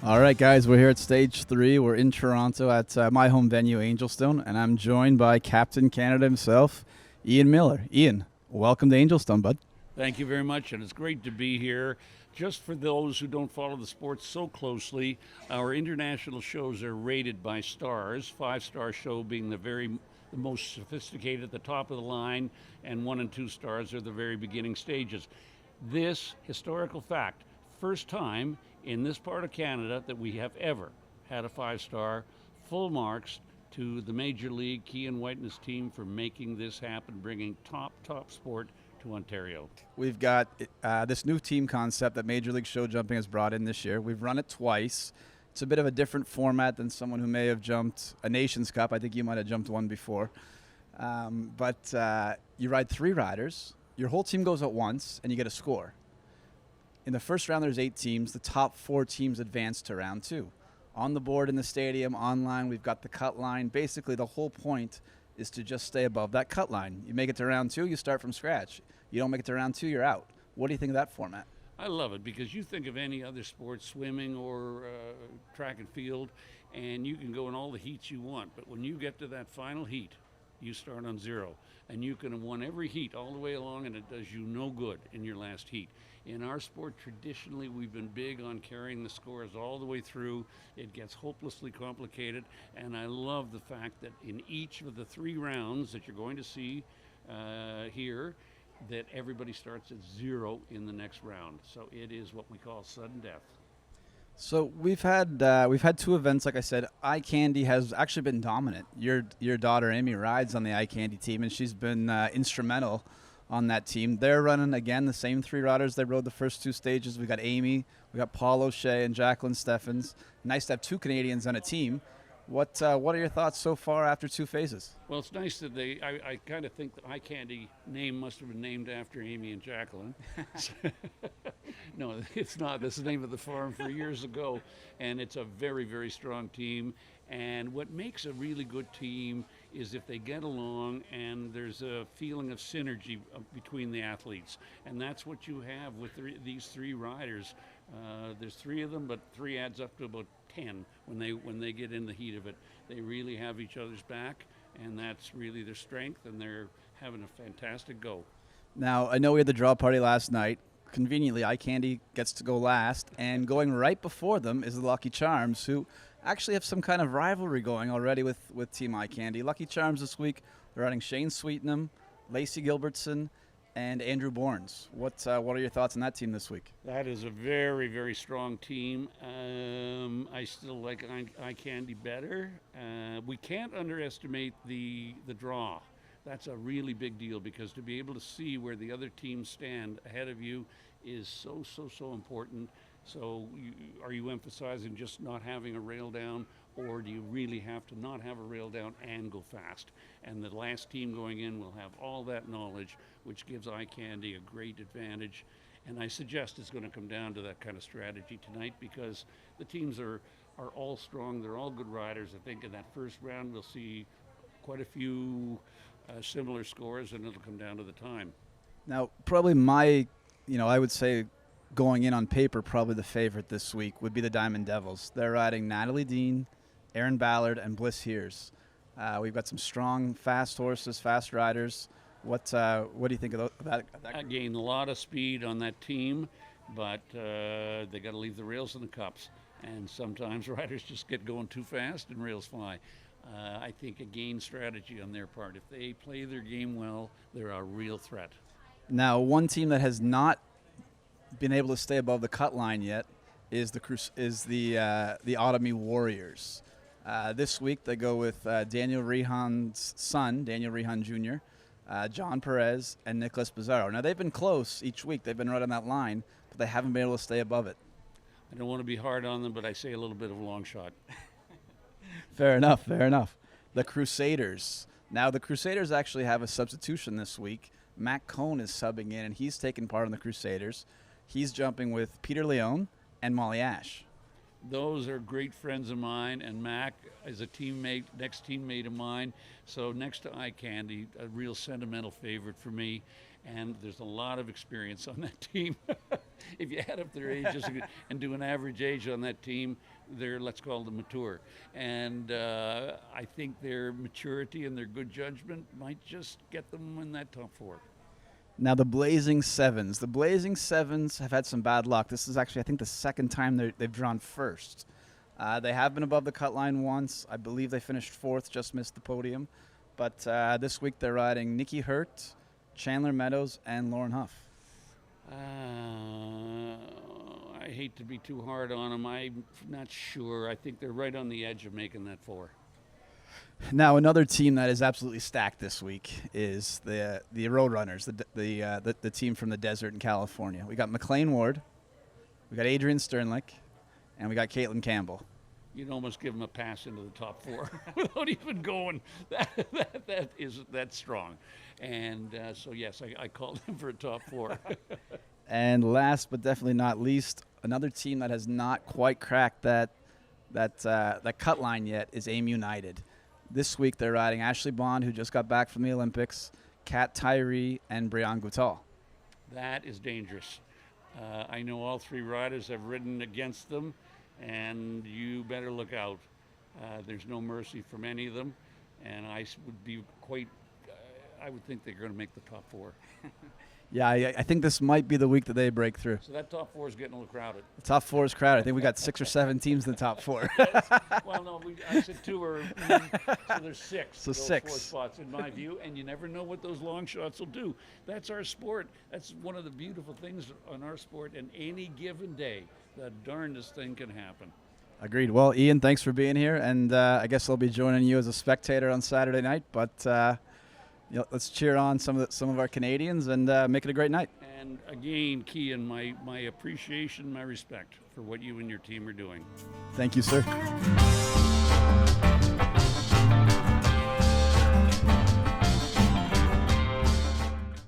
All right, guys, we're here at stage 3. We're in Toronto at my home venue, Angelstone, and I'm joined by Captain Canada himself, Ian Millar. Ian, welcome to Angelstone, bud. Thank you very much, and it's great to be here. Just for those who don't follow the sports so closely, our international shows are rated by stars, 5-star show being the most sophisticated at the top of the line, and 1 and 2 stars are the very beginning stages. This historical fact, first time in this part of Canada that we have ever had a 5-star, full marks to the Major League, Keean and his team for making this happen, bringing top sport to Ontario. We've got this new team concept that Major League Show Jumping has brought in this year. We've run it twice. It's a bit of a different format than someone who may have jumped a Nations Cup. I think you might have jumped one before. But you ride 3 riders. Your whole team goes at once, and you get a score. In the first round, there's 8 teams. The top 4 teams advance to round 2. On the board in the stadium, online, we've got the cut line. Basically, the whole point is to just stay above that cut line. You make it to round 2, you start from scratch. You don't make it to round 2, you're out. What do you think of that format? I love it because you think of any other sport, swimming or track and field, and you can go in all the heats you want. But when you get to that final heat, you start on 0. And you can have won every heat all the way along, and it does you no good in your last heat. In our sport, traditionally, we've been big on carrying the scores all the way through. It gets hopelessly complicated, and I love the fact that in each of the 3 rounds that you're going to see here, that everybody starts at 0 in the next round. So it is what we call sudden death. So we've had 2 events, like I said. Eye Candy has actually been dominant. Your daughter Amy rides on the Eye Candy team, and she's been instrumental on that team. They're running again the same 3 riders they rode the first 2 stages. We got Amy, we got Paul O'Shea, and Jacqueline Steffens. Nice to have 2 Canadians on a team. What are your thoughts so far after 2 phases? Well, it's nice that I kind of think the Eye Candy name must have been named after Amy and Jacqueline. No, it's not. This is the name of the farm for years ago, and it's a very, very strong team. And what makes a really good team is if they get along and there's a feeling of synergy between the athletes. And that's what you have with these 3 riders. There's 3 of them, but 3 adds up to about 10 when they get in the heat of it. They really have each other's back, and that's really their strength, and they're having a fantastic go. Now, I know we had the draw party last night. Conveniently, Eye Candy gets to go last, and going right before them is the Lucky Charms, who actually have some kind of rivalry going already with Team Eye Candy. Lucky Charms this week, they're running Shane Sweetenham, LACEY GILBERTSON, and Andrew Bournes. What are your thoughts on that team this week? That is a very, very strong team. I still like Eye Candy better. We can't underestimate the draw. That's a really big deal because to be able to see where the other teams stand ahead of you is so important. So are you emphasizing just not having a rail down, or do you really have to not have a rail down and go fast? And the last team going in will have all that knowledge, which gives Eye Candy a great advantage. And I suggest it's going to come down to that kind of strategy tonight because the teams are all strong. They're all good riders. I think in that first round we'll see quite a few similar scores, and it'll come down to the time. Now, probably I would say going in on paper, probably the favorite this week would be the Diamond Devils. They're riding Natalie Dean, Aaron Ballard, and Bliss Hears. We've got some strong, fast horses, fast riders. What do you think of that? Again, a lot of speed on that team, but they got to leave the rails in the cups. And sometimes riders just get going too fast and rails fly. I think a gain strategy on their part. If they play their game well, they're a real threat. Now, one team that has not been able to stay above the cut line yet is the Automy Warriors. This week they go with Daniel Rehan's son, Daniel Rehan Jr., John Perez, and Nicholas Bizarro. Now, they've been close each week. They've been right on that line, but they haven't been able to stay above it. I don't want to be hard on them, but I say a little bit of a long shot. Fair enough. The Crusaders. Now, the Crusaders actually have a substitution this week. Matt Cohn is subbing in, and he's taking part in the Crusaders. He's jumping with Peter Leone and Molly Ash. Those are great friends of mine, and Mac is a teammate, next teammate of mine. So next to Eye Candy, a real sentimental favorite for me. And there's a lot of experience on that team. if you add up their ages and do an average age on that team, they're, let's call them mature. And I think their maturity and their good judgment might just get them in that top 4. Now the Blazing Sevens. The Blazing Sevens have had some bad luck. This is actually, I think, the second time they've drawn first. They have been above the cut line once. I believe they finished 4th, just missed the podium. But this week they're riding Nikki Hurt, Chandler Meadows, and Lauren Huff. I hate to be too hard on them. I'm not sure. I think they're right on the edge of making that 4. Now another team that is absolutely stacked this week is the Roadrunners, the team from the desert in California. We got McLean Ward, we got Adrian Sternlick, and we got KAITLIN Campbell. You'd almost give them a pass into the top 4 without even going. That's strong. And so, yes, I called them for a top 4. And last but definitely not least, another team that has not quite cracked that cut line yet is AIM United. This week they're riding Ashley Bond, who just got back from the Olympics, Kat Tyree, and Brianne Goutal. That is dangerous. I know all 3 riders have ridden against them, and you better look out. There's no mercy from any of them, and I would be I would think they're going to make the top 4. Yeah, I think this might be the week that they break through. So that top 4 is getting a little crowded. The top 4 is crowded. I think we got 6 or 7 teams in the top 4. Well, no, I said 2 or so there's 6. So those 6 4 spots in my view, and you never know what those long shots will do. That's our sport. That's one of the beautiful things on our sport. And any given day, the darndest thing can happen. Agreed. Well, Ian, thanks for being here, and I guess I'll be joining you as a spectator on Saturday night. But let's cheer on some of our Canadians and make it a great night. And again, Keean, my appreciation, my respect for what you and your team are doing. Thank you, sir.